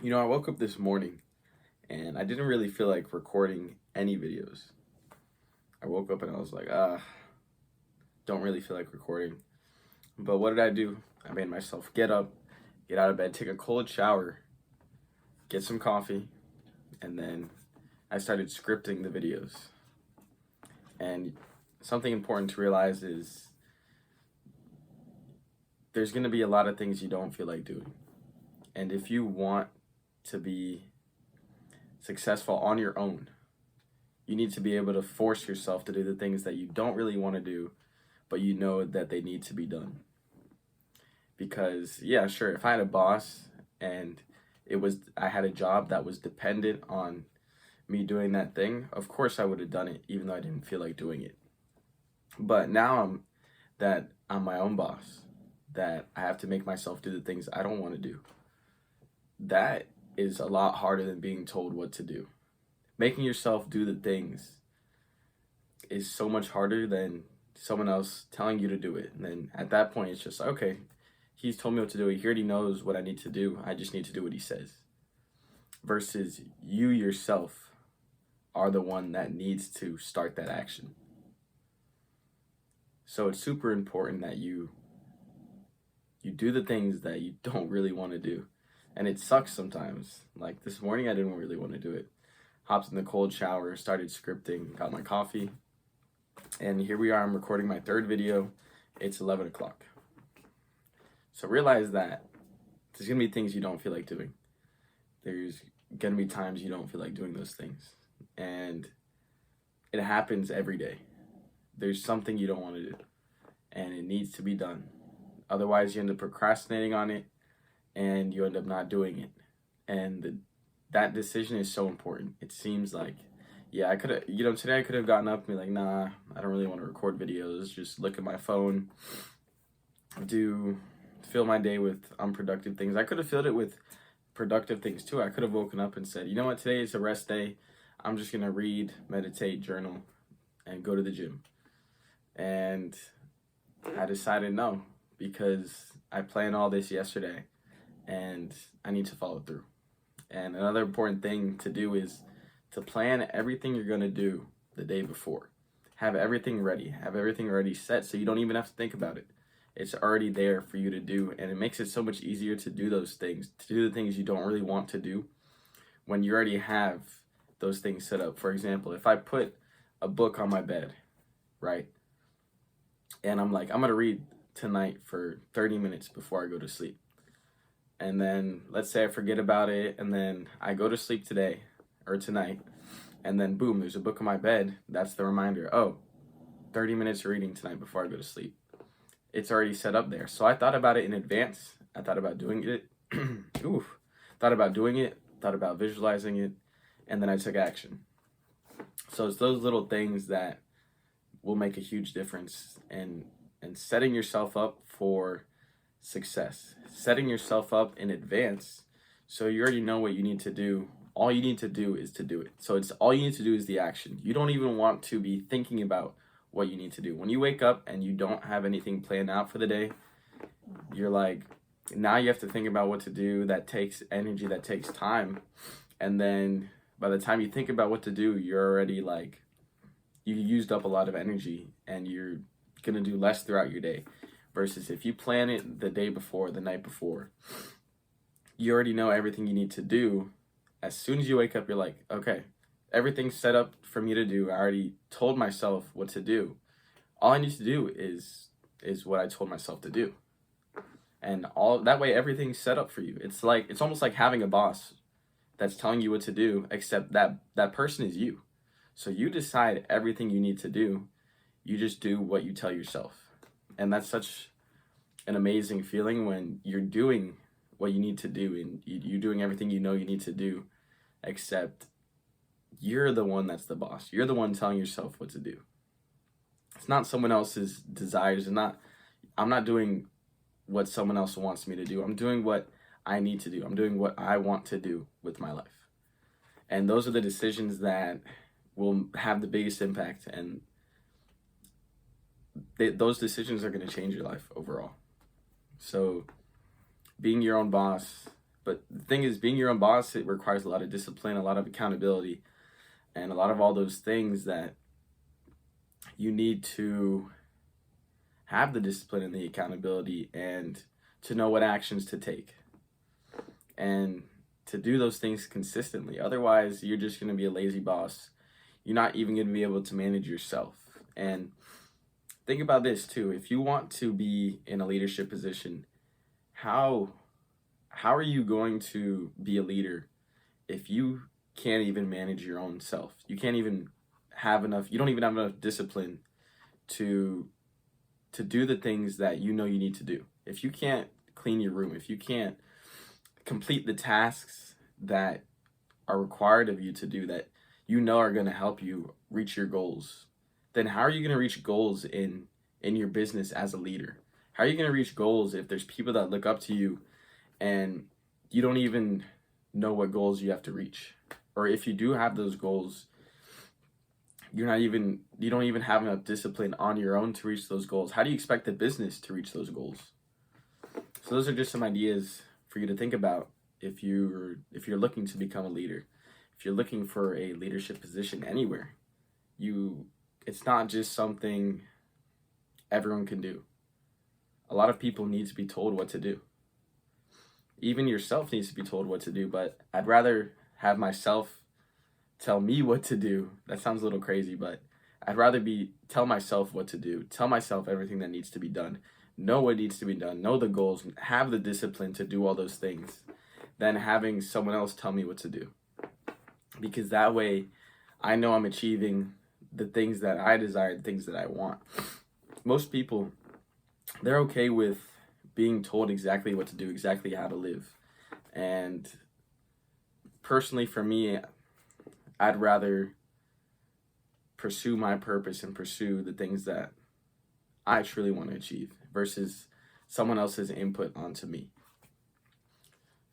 I woke up this morning and I didn't really feel like recording any videos. I woke up and I was like, don't really feel like recording. But what did I do? I made myself get up, get out of bed, take a cold shower, get some coffee, and then I started scripting the videos. And something important to realize is there's going to be a lot of things you don't feel like doing. And if you want to be successful on your own, you need to be able to force yourself to do the things that you don't really want to do, but you know that they need to be done. Because, yeah, sure, if I had a boss and I had a job that was dependent on me doing that thing, of course I would have done it, even though I didn't feel like doing it. But now I'm my own boss, that I have to make myself do the things I don't want to do. That is a lot harder than being told what to do. Making yourself do the things is so much harder than someone else telling you to do it. And then at that point, it's just, okay, he's told me what to do. He already knows what I need to do. I just need to do what he says. Versus you yourself are the one that needs to start that action. So it's super important that you do the things that you don't really want to do. And it sucks sometimes. Like this morning, I didn't really want to do it. Hopped in the cold shower, started scripting, got my coffee, and here we are. I'm recording my third video. It's 11 o'clock. So realize that there's going to be things you don't feel like doing. There's going to be times you don't feel like doing those things. And it happens every day. There's something you don't want to do, and it needs to be done. Otherwise, you end up procrastinating on it, and you end up not doing it. And that decision is so important. It seems like, yeah, I could have, today I could have gotten up and be like, nah, I don't really want to record videos. Just look at my phone, fill my day with unproductive things. I could have filled it with productive things too. I could have woken up and said, you know what, today is a rest day. I'm just going to read, meditate, journal, and go to the gym. And I decided no, because I planned all this yesterday and I need to follow through. And another important thing to do is to plan everything you're going to do the day before. Have everything ready set, so you don't even have to think about it. It's already there for you to do, and it makes it so much easier to do those things, to do the things you don't really want to do when you already have those things set up. For example, if I put a book on my bed, right, and I'm like, I'm going to read tonight for 30 minutes before I go to sleep. And then let's say I forget about it, and then I go to sleep today or tonight, and then boom, there's a book on my bed. That's the reminder. Oh, 30 minutes reading tonight before I go to sleep. It's already set up there. So I thought about it in advance. I thought about doing it. Thought about doing it, thought about visualizing it, and then I took action. So it's those little things that will make a huge difference in setting yourself up for success. Setting yourself up in advance so you already know what you need to do. All you need to do is to do it. So it's all you need to do is the action. You don't even want to be thinking about what you need to do. When you wake up and you don't have anything planned out for the day, you're like, now you have to think about what to do. That takes energy, that takes time. And then by the time you think about what to do, you're already like, you used up a lot of energy and you're going to do less throughout your day. Versus if you plan it the day before, the night before, you already know everything you need to do. As soon as you wake up, you're like, okay, everything's set up for me to do. I already told myself what to do. All I need to do is what I told myself to do. And all that way, everything's set up for you. It's almost like having a boss that's telling you what to do, except that person is you. So you decide everything you need to do. You just do what you tell yourself. And that's such an amazing feeling when you're doing what you need to do and you're doing everything you know you need to do, except you're the one that's the boss. You're the one telling yourself what to do. It's not someone else's desires. I'm not doing what someone else wants me to do. I'm doing what I need to do. I'm doing what I want to do with my life. And those are the decisions that will have the biggest impact, and those decisions are going to change your life overall. So being your own boss But the thing is, being your own boss, it requires a lot of discipline, a lot of accountability, and a lot of all those things that you need to have the discipline and the accountability and to know what actions to take and to do those things consistently. Otherwise, you're just going to be a lazy boss. You're not even going to be able to manage yourself. And think about this too. If you want to be in a leadership position, how are you going to be a leader if you can't even manage your own self? You can't even have enough, you don't even have enough discipline to do the things that you know you need to do. If you can't clean your room, if you can't complete the tasks that are required of you to do, that you know are going to help you reach your goals, then how are you going to reach goals in your business as a leader? How are you going to reach goals if there's people that look up to you and you don't even know what goals you have to reach? Or if you do have those goals, you don't even have enough discipline on your own to reach those goals. How do you expect the business to reach those goals? So those are just some ideas for you to think about if you're looking to become a leader. If you're looking for a leadership position anywhere, it's not just something everyone can do. A lot of people need to be told what to do. Even yourself needs to be told what to do, but I'd rather have myself tell me what to do. That sounds a little crazy, but I'd rather tell myself what to do, tell myself everything that needs to be done, know what needs to be done, know the goals, have the discipline to do all those things, than having someone else tell me what to do. Because that way, I know I'm achieving the things that I desire, the things that I want. Most people, they're okay with being told exactly what to do, exactly how to live. And personally, for me, I'd rather pursue my purpose and pursue the things that I truly want to achieve versus someone else's input onto me.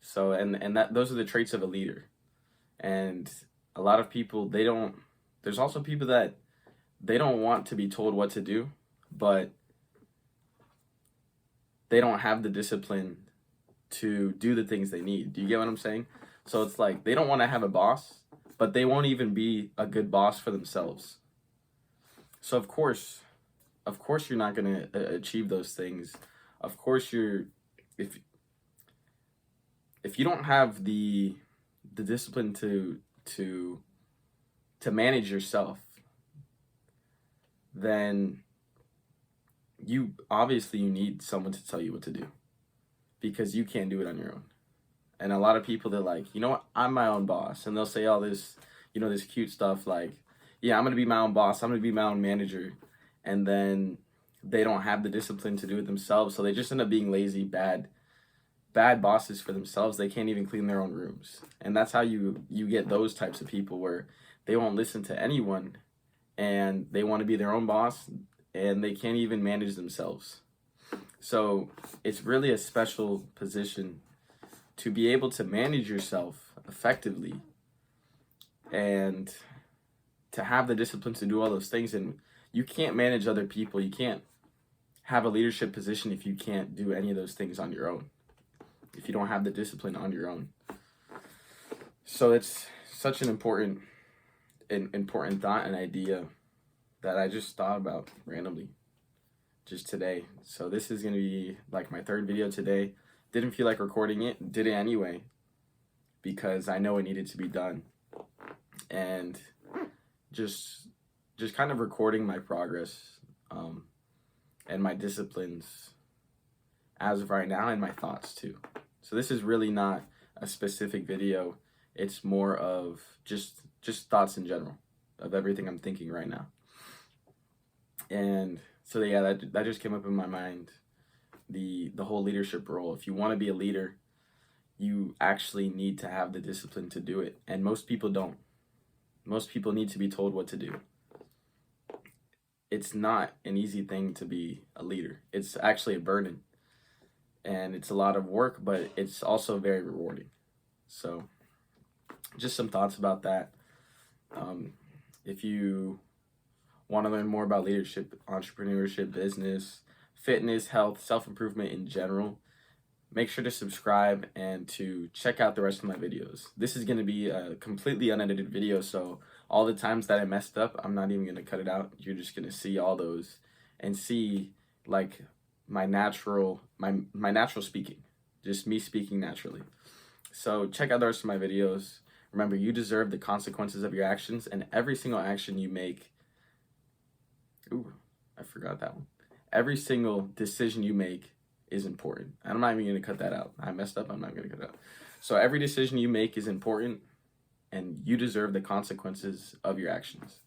So, and those are the traits of a leader. And a lot of people, there's also people that they don't want to be told what to do, but they don't have the discipline to do the things they need. Do you get what I'm saying? So it's like they don't want to have a boss, but they won't even be a good boss for themselves. So of course you're not going to achieve those things. Of course if you don't have the discipline to manage yourself, then you need someone to tell you what to do, because you can't do it on your own. And a lot of people, they're like, you know what, I'm my own boss. And they'll say all this, this cute stuff like, yeah, I'm going to be my own boss. I'm going to be my own manager. And then they don't have the discipline to do it themselves. So they just end up being lazy, bad bosses for themselves. They can't even clean their own rooms. And that's how you get those types of people where they won't listen to anyone and they want to be their own boss and they can't even manage themselves. So it's really a special position to be able to manage yourself effectively and to have the discipline to do all those things. And you can't manage other people. You can't have a leadership position if you can't do any of those things on your own, if you don't have the discipline on your own. So it's such an important thought and idea that I just thought about randomly just today. So this is going to be like my third video today. Didn't feel like recording it, did it anyway, because I know it needed to be done. And just kind of recording my progress and my disciplines as of right now, and my thoughts too. So this is really not a specific video. It's more of just thoughts in general of everything I'm thinking right now. And so yeah, that just came up in my mind, the whole leadership role. If you want to be a leader, you actually need to have the discipline to do it. And most people don't. Most people need to be told what to do. It's not an easy thing to be a leader. It's actually a burden. And it's a lot of work, but it's also very rewarding. So just some thoughts about that. If you want to learn more about leadership, entrepreneurship, business, fitness, health, self-improvement in general, make sure to subscribe and to check out the rest of my videos. This is going to be a completely unedited video, so all the times that I messed up, I'm not even going to cut it out. You're just going to see all those and see like my natural speaking, just me speaking naturally. So check out the rest of my videos. Remember, you deserve the consequences of your actions, and every single action you make, ooh, I forgot that one. Every single decision you make is important. And I'm not even going to cut that out. I messed up. I'm not going to cut it out. So every decision you make is important, and you deserve the consequences of your actions.